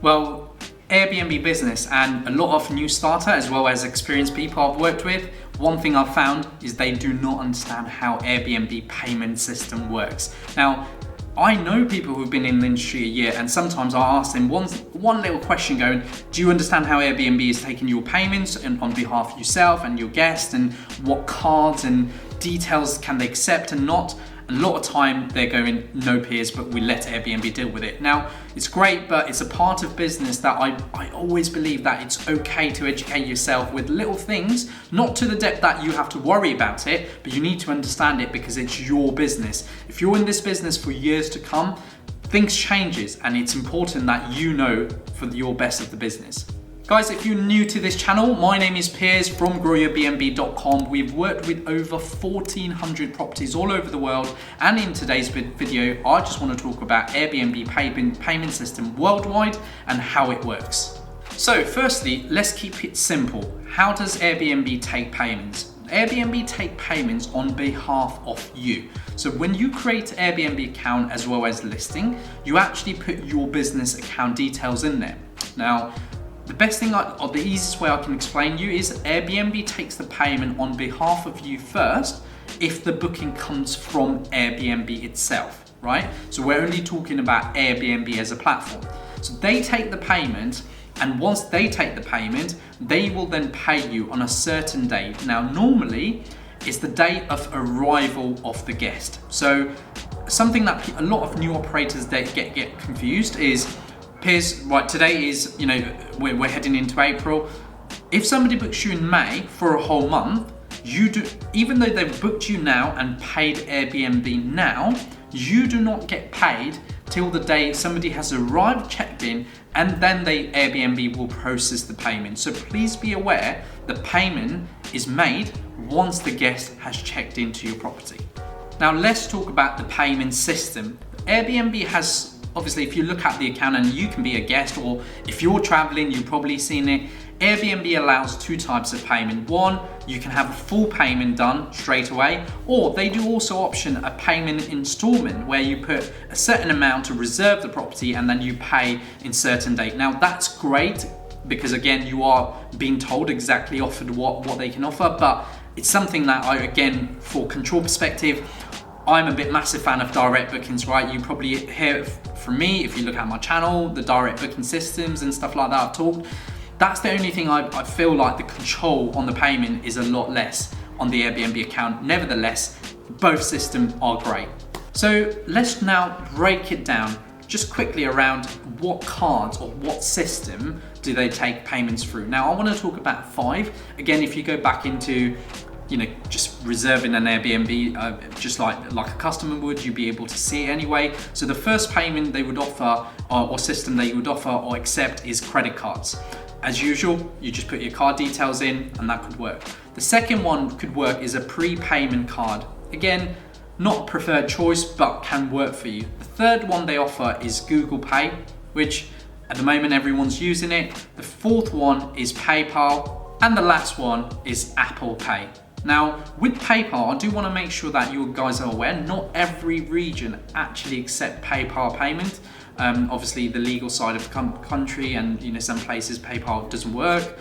Well, Airbnb business and a lot of new starter as well as experienced people I've worked with, one thing I've found is they do not understand how Airbnb payment system works. Now, I know people who've been in the industry a year, and sometimes I ask them one little question going, do you understand how Airbnb is taking your payments on behalf of yourself and your guest, and what cards and details can they accept and not? A lot of time they're going, no peers, but we let Airbnb deal with it. Now, it's great, but it's a part of business that I always believe that it's okay to educate yourself with little things, not to the depth that you have to worry about it, but you need to understand it because it's your business. If you're in this business for years to come, things changes, and it's important that you know for your best of the business. Guys, if you're new to this channel, my name is Piers from growyourbnb.com. We've worked with over 1,400 properties all over the world, and in today's video, I just want to talk about Airbnb payment system worldwide and how it works. So firstly, let's keep it simple. How does Airbnb take payments? Airbnb take payments on behalf of you. So when you create an Airbnb account as well as listing, you actually put your business account details in there. Now, the best thing or the easiest way I can explain you is Airbnb takes the payment on behalf of you first if the booking comes from Airbnb itself, right? So we're only talking about Airbnb as a platform. So they take the payment, and once they take the payment, they will then pay you on a certain date. Now, normally it's the date of arrival of the guest. So something that a lot of new operators get confused is, Piers, right, today is, we're heading into April. If somebody books you in May for a whole month, even though they've booked you now and paid Airbnb now, you do not get paid till the day somebody has arrived, checked in, and then Airbnb will process the payment. So please be aware the payment is made once the guest has checked into your property. Now let's talk about the payment system. Airbnb has, obviously, if you look at the account, and you can be a guest, or if you're traveling, you've probably seen it. Airbnb allows two types of payment. One, you can have a full payment done straight away, or they do also option a payment installment where you put a certain amount to reserve the property and then you pay in certain date. Now that's great because again, you are being told exactly offered what they can offer, but it's something that again, for control perspective, I'm a bit massive fan of direct bookings, right? You probably hear from me, if you look at my channel, the direct booking systems and stuff like that I've talked. That's the only thing I feel like the control on the payment is a lot less on the Airbnb account. Nevertheless, both systems are great. So let's now break it down just quickly around what cards or what system do they take payments through. Now I want to talk about 5. Again, if you go back into just reserving an Airbnb, just like a customer would, you'd be able to see it anyway. So the first payment they would offer or system they would offer or accept is credit cards. As usual, you just put your card details in and that could work. The second one could work is a prepayment card. Again, not a preferred choice, but can work for you. The third one they offer is Google Pay, which at the moment everyone's using it. The fourth one is PayPal, and the last one is Apple Pay. Now, with PayPal, I do want to make sure that you guys are aware, not every region actually accept PayPal payment. Obviously, the legal side of the country and some places PayPal doesn't work.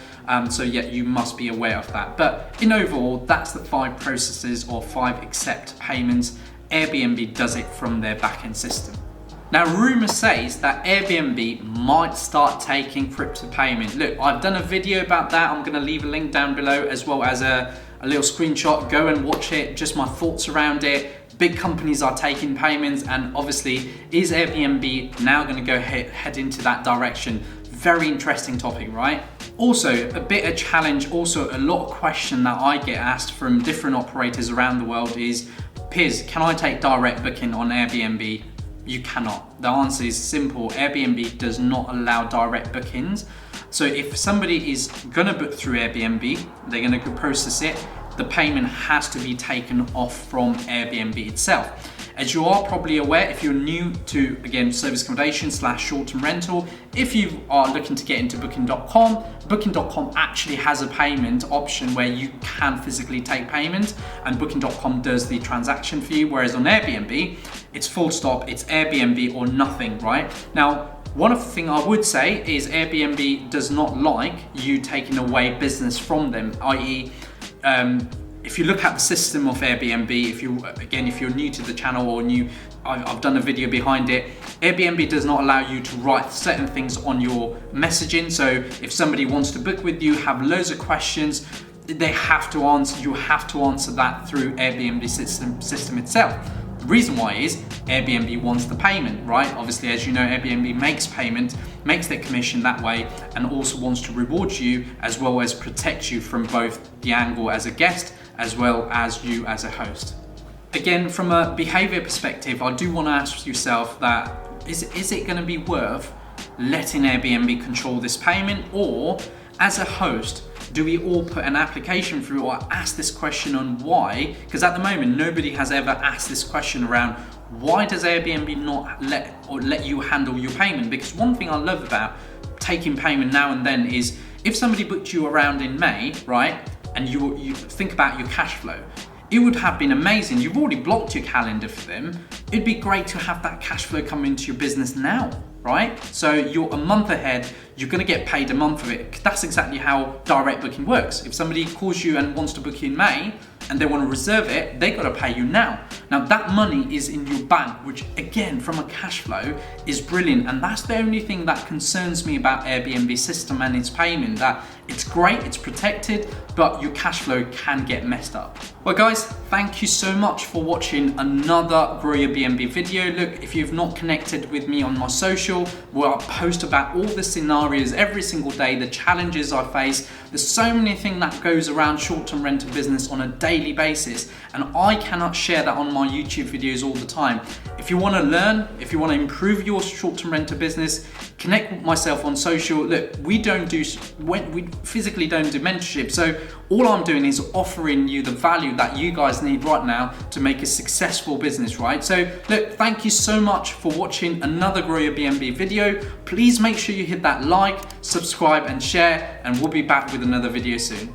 So yeah, you must be aware of that. But in overall, that's the 5 processes or 5 accept payments. Airbnb does it from their backend system. Now, rumor says that Airbnb might start taking crypto payment. Look, I've done a video about that. I'm going to leave a link down below as well as a little screenshot. Go and watch it, just my thoughts around it. Big companies are taking payments, and obviously, is Airbnb now going to go head into that direction? Very interesting topic, right? Also, a bit of challenge, also a lot of question that I get asked from different operators around the world is, Piers, can I take direct booking on Airbnb? You cannot. The answer is simple. Airbnb does not allow direct bookings. So if somebody is gonna book through Airbnb, they're gonna process it, the payment has to be taken off from Airbnb itself. As you are probably aware, if you're new to, again, service accommodation / short-term rental, if you are looking to get into booking.com, booking.com actually has a payment option where you can physically take payment, and booking.com does the transaction for you, whereas on Airbnb, it's full stop, it's Airbnb or nothing, right? Now, One of the things I would say is Airbnb does not like you taking away business from them, i.e., if you look at the system of Airbnb, if you're new to the channel or new, I've done a video behind it. Airbnb does not allow you to write certain things on your messaging. So if somebody wants to book with you, have loads of questions, they have to answer. You have to answer that through Airbnb system itself. The reason why is Airbnb wants the payment, right? Obviously, as you know, Airbnb makes payment, makes their commission that way, and also wants to reward you as well as protect you from both the angle as a guest as well as you as a host. Again, from a behavior perspective, I do want to ask yourself that is it going to be worth letting Airbnb control this payment, or as a host, do we all put an application through or ask this question on why? Because at the moment, nobody has ever asked this question around why does Airbnb not let you handle your payment? Because one thing I love about taking payment now and then is if somebody booked you around in May, right? And you think about your cash flow, it would have been amazing. You've already blocked your calendar for them. It'd be great to have that cash flow come into your business now, right? So you're a month ahead, you're gonna get paid a month of it. That's exactly how direct booking works. If somebody calls you and wants to book you in May and they wanna reserve it, they gotta pay you now. Now that money is in your bank, which again, from a cash flow is brilliant. And that's the only thing that concerns me about Airbnb system and its payment, that it's great, it's protected, but your cash flow can get messed up. Well guys, thank you so much for watching another Grow Your B&B video. Look, if you've not connected with me on my social, where I post about all the scenarios every single day, the challenges I face. There's so many things that goes around short-term rental business on a daily basis, and I cannot share that on my YouTube videos all the time. If you want to learn, if you want to improve your short-term rental business, connect with myself on social. Look, we physically don't do mentorship, so all I'm doing is offering you the value that you guys need right now to make a successful business, right? So look, thank you so much for watching another Grow Your B&B video. Please make sure you hit that like, subscribe and share, and we'll be back with another video soon.